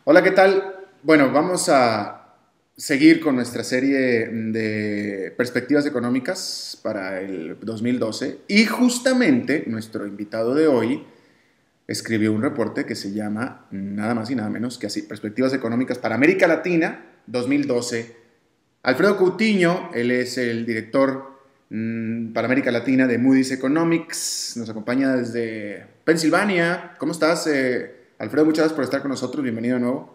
Hola, ¿qué tal? Bueno, vamos a seguir con nuestra serie de perspectivas económicas para el 2012 y justamente nuestro invitado de hoy escribió un reporte que se llama nada más y nada menos que así, Perspectivas económicas para América Latina 2012. Alfredo Coutinho, él es el director para América Latina de Moody's Economics, nos acompaña desde Pensilvania. ¿Cómo estás, Alfredo? Muchas gracias por estar con nosotros, bienvenido de nuevo.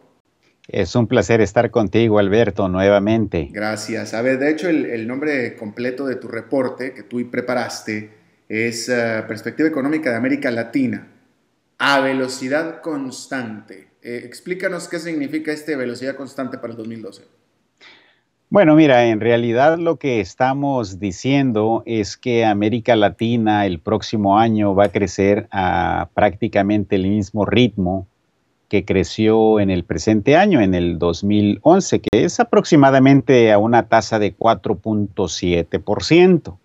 Es un placer estar contigo, Alberto, nuevamente. Gracias. A ver, de hecho, el nombre completo de tu reporte que tú preparaste es Perspectiva Económica de América Latina a velocidad constante. Explícanos qué significa este velocidad constante para el 2012. Bueno, mira, en realidad lo que estamos diciendo es que América Latina el próximo año va a crecer a prácticamente el mismo ritmo que creció en el presente año, en el 2011, que es aproximadamente a una tasa de 4.7%.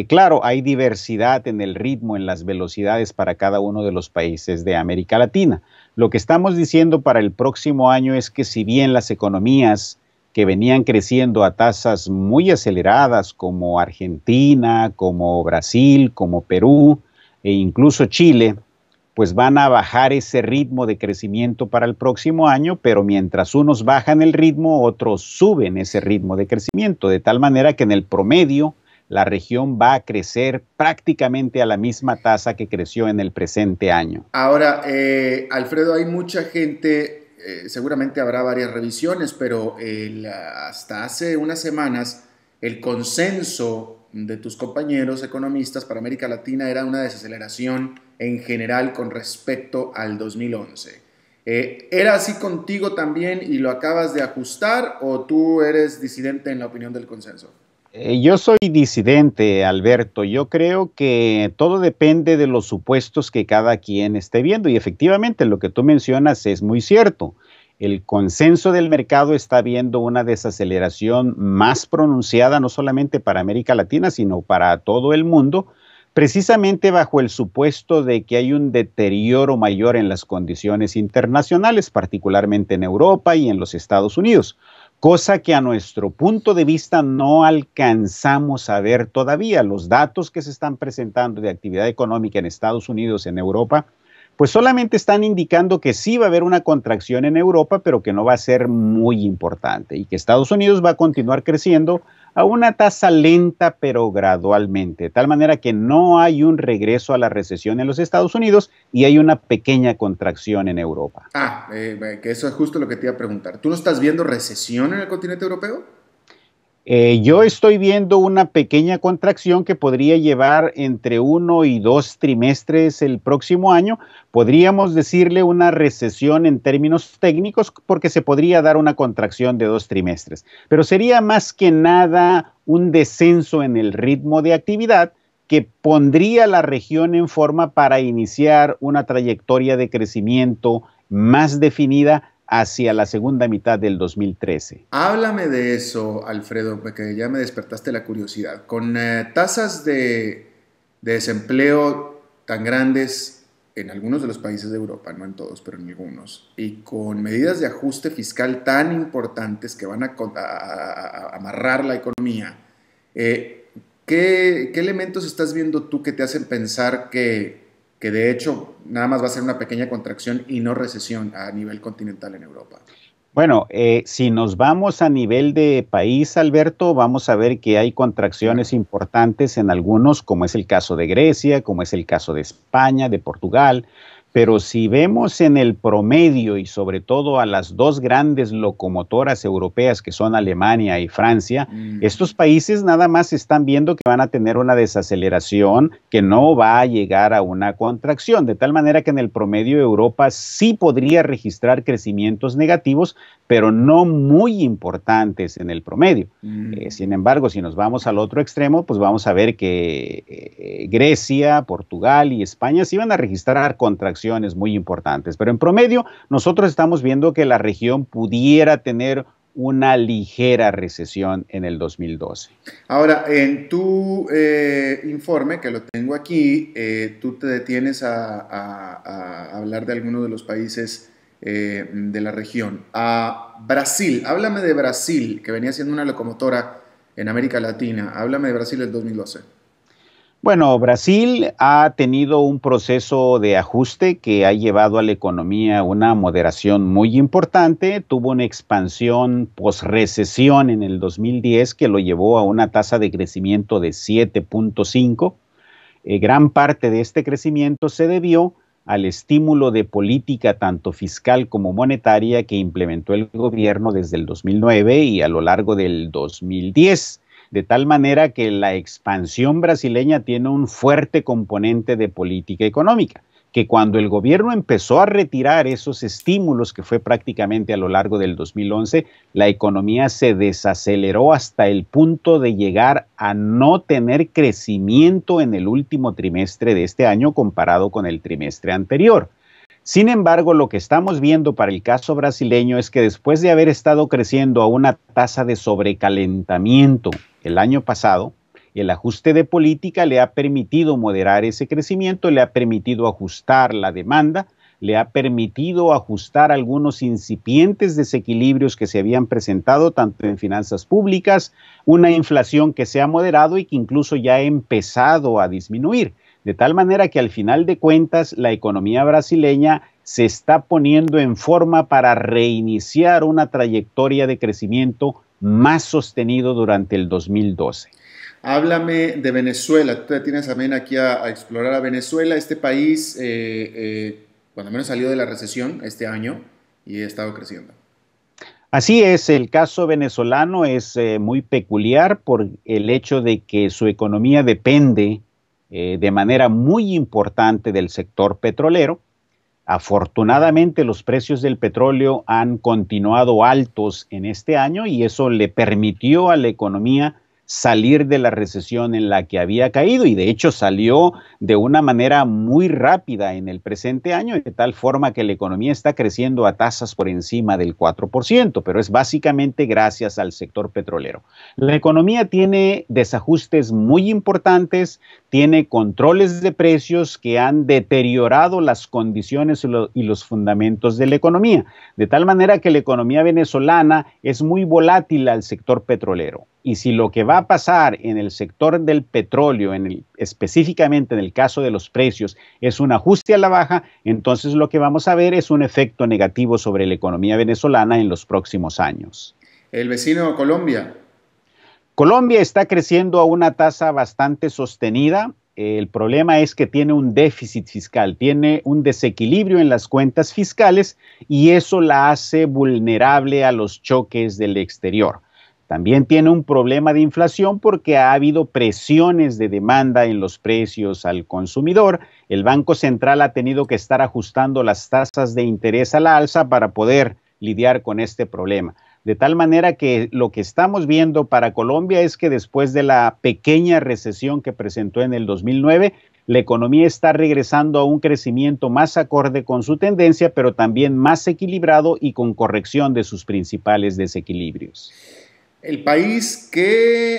Claro, hay diversidad en el ritmo, en las velocidades para cada uno de los países de América Latina. Lo que estamos diciendo para el próximo año es que si bien las economías que venían creciendo a tasas muy aceleradas, como Argentina, como Brasil, como Perú e incluso Chile, pues van a bajar ese ritmo de crecimiento para el próximo año, pero mientras unos bajan el ritmo, otros suben ese ritmo de crecimiento, de tal manera que en el promedio la región va a crecer prácticamente a la misma tasa que creció en el presente año. Ahora, Alfredo, hay mucha gente, seguramente habrá varias revisiones, pero hasta hace unas semanas el consenso de tus compañeros economistas para América Latina era una desaceleración en general con respecto al 2011. ¿Era así contigo también y lo acabas de ajustar o tú eres disidente en la opinión del consenso? Yo soy disidente, Alberto. Yo creo que todo depende de los supuestos que cada quien esté viendo y efectivamente lo que tú mencionas es muy cierto. El consenso del mercado está viendo una desaceleración más pronunciada no solamente para América Latina, sino para todo el mundo, precisamente bajo el supuesto de que hay un deterioro mayor en las condiciones internacionales, particularmente en Europa y en los Estados Unidos, cosa que a nuestro punto de vista no alcanzamos a ver todavía. Los datos que se están presentando de actividad económica en Estados Unidos, en Europa, pues solamente están indicando que sí va a haber una contracción en Europa, pero que no va a ser muy importante y que Estados Unidos va a continuar creciendo a una tasa lenta pero gradualmente, de tal manera que no hay un regreso a la recesión en los Estados Unidos y hay una pequeña contracción en Europa. Que eso es justo lo que te iba a preguntar. ¿Tú no estás viendo recesión en el continente europeo? Yo estoy viendo una pequeña contracción que podría llevar entre 1 y 2 trimestres el próximo año. Podríamos decirle una recesión en términos técnicos porque se podría dar una contracción de 2 trimestres, pero sería más que nada un descenso en el ritmo de actividad que pondría la región en forma para iniciar una trayectoria de crecimiento más definida hacia la segunda mitad del 2013. Háblame de eso, Alfredo, porque ya me despertaste la curiosidad. Con tasas de desempleo tan grandes en algunos de los países de Europa, no en todos, pero en algunos, y con medidas de ajuste fiscal tan importantes que van a amarrar la economía, ¿qué elementos estás viendo tú que te hacen pensar que de hecho nada más va a ser una pequeña contracción y no recesión a nivel continental en Europa? Bueno, si nos vamos a nivel de país, Alberto, vamos a ver que hay Claro. contracciones importantes en algunos, como es el caso de Grecia, como es el caso de España, de Portugal, pero si vemos en el promedio y sobre todo a las dos grandes locomotoras europeas que son Alemania y Francia, estos Mm. países nada más están viendo que van a tener una desaceleración que no va a llegar a una contracción, de tal manera que en el promedio Europa sí podría registrar crecimientos negativos, pero no muy importantes en el promedio. Mm. Sin embargo, si nos vamos al otro extremo, pues vamos a ver que Grecia, Portugal y España sí van a registrar contracciones muy importantes, pero en promedio nosotros estamos viendo que la región pudiera tener una ligera recesión en el 2012. Ahora, en tu informe, que lo tengo aquí, tú te detienes a hablar de algunos de los países de la región. A Brasil, háblame de Brasil, que venía siendo una locomotora en América Latina. Háblame de Brasil del 2012. Bueno, Brasil ha tenido un proceso de ajuste que ha llevado a la economía una moderación muy importante. Tuvo una expansión posrecesión en el 2010 que lo llevó a una tasa de crecimiento de 7.5. Gran parte de este crecimiento se debió al estímulo de política tanto fiscal como monetaria que implementó el gobierno desde el 2009 y a lo largo del 2010. De tal manera que la expansión brasileña tiene un fuerte componente de política económica, que cuando el gobierno empezó a retirar esos estímulos, que fue prácticamente a lo largo del 2011, la economía se desaceleró hasta el punto de llegar a no tener crecimiento en el último trimestre de este año comparado con el trimestre anterior. Sin embargo, lo que estamos viendo para el caso brasileño es que después de haber estado creciendo a una tasa de sobrecalentamiento el año pasado, el ajuste de política le ha permitido moderar ese crecimiento, le ha permitido ajustar la demanda, le ha permitido ajustar algunos incipientes desequilibrios que se habían presentado tanto en finanzas públicas, una inflación que se ha moderado y que incluso ya ha empezado a disminuir. De tal manera que al final de cuentas la economía brasileña se está poniendo en forma para reiniciar una trayectoria de crecimiento más sostenido durante el 2012. Háblame de Venezuela. Tú te tienes también aquí a explorar a Venezuela. Este país, cuando menos salió de la recesión este año y ha estado creciendo. Así es, el caso venezolano es muy peculiar por el hecho de que su economía depende de manera muy importante del sector petrolero. Afortunadamente, los precios del petróleo han continuado altos en este año y eso le permitió a la economía salir de la recesión en la que había caído y de hecho salió de una manera muy rápida en el presente año, de tal forma que la economía está creciendo a tasas por encima del 4%, pero es básicamente gracias al sector petrolero. La economía tiene desajustes muy importantes, tiene controles de precios que han deteriorado las condiciones y los fundamentos de la economía, de tal manera que la economía venezolana es muy volátil al sector petrolero. Y si lo que va a pasar en el sector del petróleo, específicamente en el caso de los precios, es un ajuste a la baja, entonces lo que vamos a ver es un efecto negativo sobre la economía venezolana en los próximos años. El vecino Colombia. Colombia está creciendo a una tasa bastante sostenida. El problema es que tiene un déficit fiscal, tiene un desequilibrio en las cuentas fiscales y eso la hace vulnerable a los choques del exterior. También tiene un problema de inflación porque ha habido presiones de demanda en los precios al consumidor. El Banco Central ha tenido que estar ajustando las tasas de interés a la alza para poder lidiar con este problema. De tal manera que lo que estamos viendo para Colombia es que después de la pequeña recesión que presentó en el 2009, la economía está regresando a un crecimiento más acorde con su tendencia, pero también más equilibrado y con corrección de sus principales desequilibrios.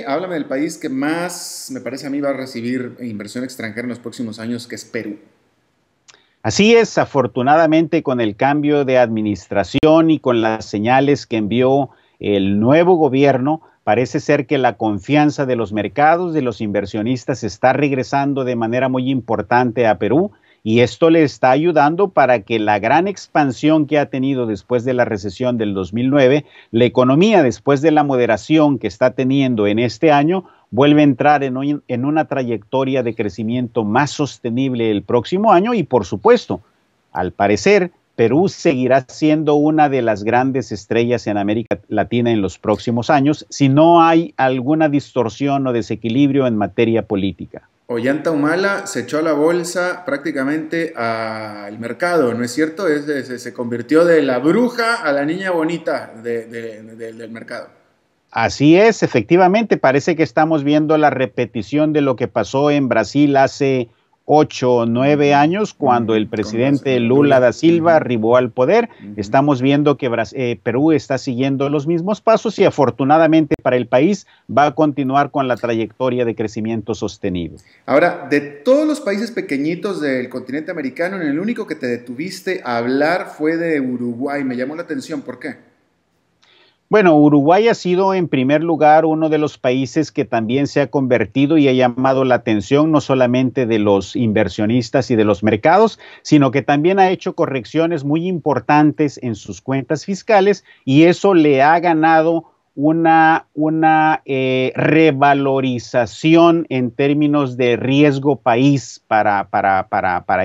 Háblame del país que más, me parece a mí, va a recibir inversión extranjera en los próximos años, que es Perú. Así es, afortunadamente con el cambio de administración y con las señales que envió el nuevo gobierno, parece ser que la confianza de los mercados, de los inversionistas, está regresando de manera muy importante a Perú. Y esto le está ayudando para que la gran expansión que ha tenido después de la recesión del 2009, la economía después de la moderación que está teniendo en este año, vuelve a entrar en una trayectoria de crecimiento más sostenible el próximo año y por supuesto, al parecer, Perú seguirá siendo una de las grandes estrellas en América Latina en los próximos años si no hay alguna distorsión o desequilibrio en materia política. Ollanta Humala se echó a la bolsa prácticamente al mercado, ¿no es cierto? Se convirtió de la bruja a la niña bonita del mercado. Así es, efectivamente, parece que estamos viendo la repetición de lo que pasó en Brasil hace 8 o 9 años, cuando el presidente Lula da Silva arribó al poder. Estamos viendo que Perú está siguiendo los mismos pasos y afortunadamente para el país va a continuar con la trayectoria de crecimiento sostenido. Ahora, de todos los países pequeñitos del continente americano, en el único que te detuviste a hablar fue de Uruguay. Me llamó la atención, ¿por qué? Bueno, Uruguay ha sido en primer lugar uno de los países que también se ha convertido y ha llamado la atención no solamente de los inversionistas y de los mercados, sino que también ha hecho correcciones muy importantes en sus cuentas fiscales y eso le ha ganado una revalorización en términos de riesgo país para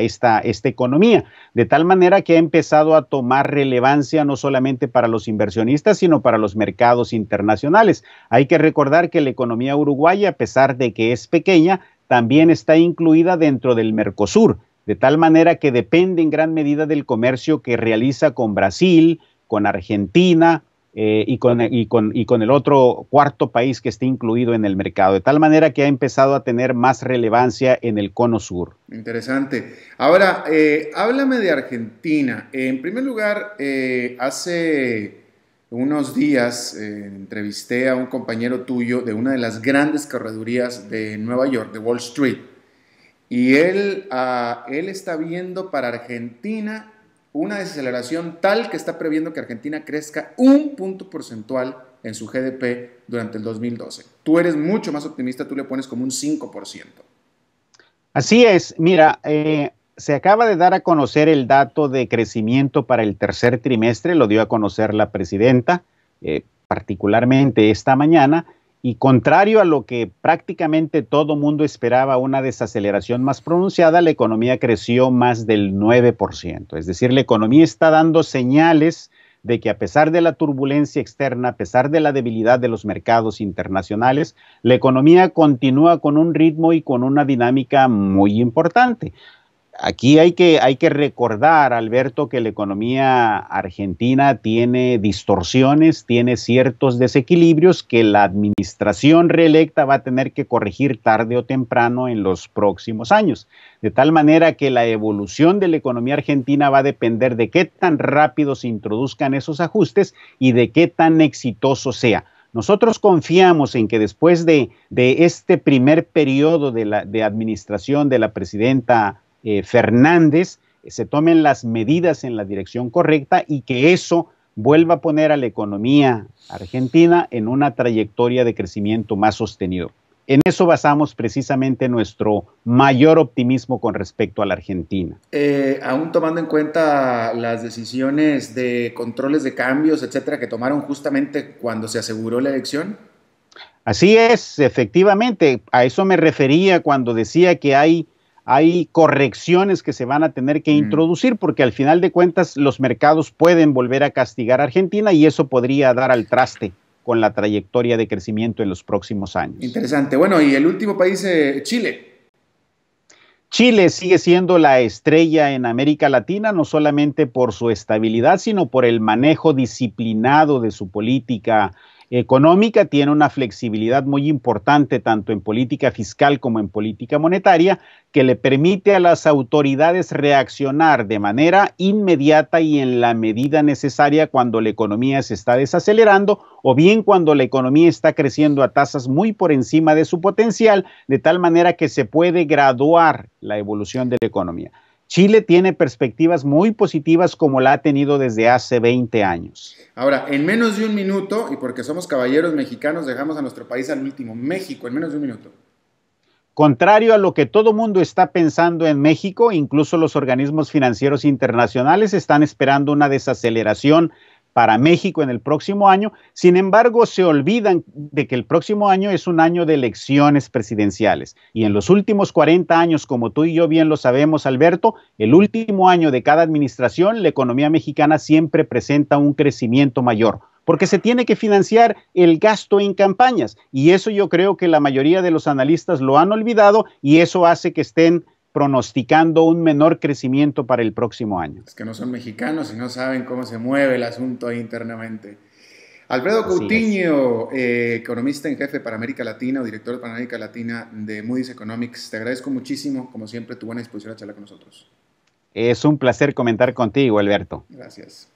esta economía, de tal manera que ha empezado a tomar relevancia no solamente para los inversionistas, sino para los mercados internacionales. Hay que recordar que la economía uruguaya, a pesar de que es pequeña, también está incluida dentro del Mercosur, de tal manera que depende en gran medida del comercio que realiza con Brasil, con Argentina, y con el otro cuarto país que esté incluido en el mercado, de tal manera que ha empezado a tener más relevancia en el cono sur. Interesante. Ahora, háblame de Argentina. En primer lugar, hace unos días entrevisté a un compañero tuyo de una de las grandes corredurías de Nueva York, de Wall Street, y él está viendo para Argentina una desaceleración tal que está previendo que Argentina crezca 1 punto porcentual en su GDP durante el 2012. Tú eres mucho más optimista, tú le pones como un 5%. Así es, mira, se acaba de dar a conocer el dato de crecimiento para el tercer trimestre, lo dio a conocer la presidenta, particularmente esta mañana, y contrario a lo que prácticamente todo mundo esperaba, una desaceleración más pronunciada, la economía creció más del 9%. Es decir, la economía está dando señales de que a pesar de la turbulencia externa, a pesar de la debilidad de los mercados internacionales, la economía continúa con un ritmo y con una dinámica muy importante. Aquí hay que recordar, Alberto, que la economía argentina tiene distorsiones, tiene ciertos desequilibrios que la administración reelecta va a tener que corregir tarde o temprano en los próximos años. De tal manera que la evolución de la economía argentina va a depender de qué tan rápido se introduzcan esos ajustes y de qué tan exitoso sea. Nosotros confiamos en que después de este primer periodo de administración de la presidenta Fernández, se tomen las medidas en la dirección correcta y que eso vuelva a poner a la economía argentina en una trayectoria de crecimiento más sostenido. En eso basamos precisamente nuestro mayor optimismo con respecto a la Argentina. Aún tomando en cuenta las decisiones de controles de cambios, etcétera, que tomaron justamente cuando se aseguró la elección. Así es, efectivamente, a eso me refería cuando decía que hay correcciones que se van a tener que introducir porque al final de cuentas los mercados pueden volver a castigar a Argentina y eso podría dar al traste con la trayectoria de crecimiento en los próximos años. Interesante. Bueno, y el último país, Chile. Chile sigue siendo la estrella en América Latina, no solamente por su estabilidad, sino por el manejo disciplinado de su política económica. Tiene una flexibilidad muy importante tanto en política fiscal como en política monetaria que le permite a las autoridades reaccionar de manera inmediata y en la medida necesaria cuando la economía se está desacelerando o bien cuando la economía está creciendo a tasas muy por encima de su potencial, de tal manera que se puede graduar la evolución de la economía. Chile tiene perspectivas muy positivas como la ha tenido desde hace 20 años. Ahora, en menos de un minuto, y porque somos caballeros mexicanos, dejamos a nuestro país al último. México, en menos de un minuto. Contrario a lo que todo mundo está pensando en México, incluso los organismos financieros internacionales están esperando una desaceleración para México en el próximo año. Sin embargo, se olvidan de que el próximo año es un año de elecciones presidenciales. Y en los últimos 40 años, como tú y yo bien lo sabemos, Alberto, el último año de cada administración, la economía mexicana siempre presenta un crecimiento mayor, porque se tiene que financiar el gasto en campañas. Y eso yo creo que la mayoría de los analistas lo han olvidado y eso hace que estén pronosticando un menor crecimiento para el próximo año. Es que no son mexicanos y no saben cómo se mueve el asunto ahí internamente. Alfredo Así es. Coutinho, economista en jefe para América Latina o director para América Latina de Moody's Economics, te agradezco muchísimo, como siempre, tu buena disposición a charlar con nosotros. Es un placer comentar contigo, Alberto. Gracias.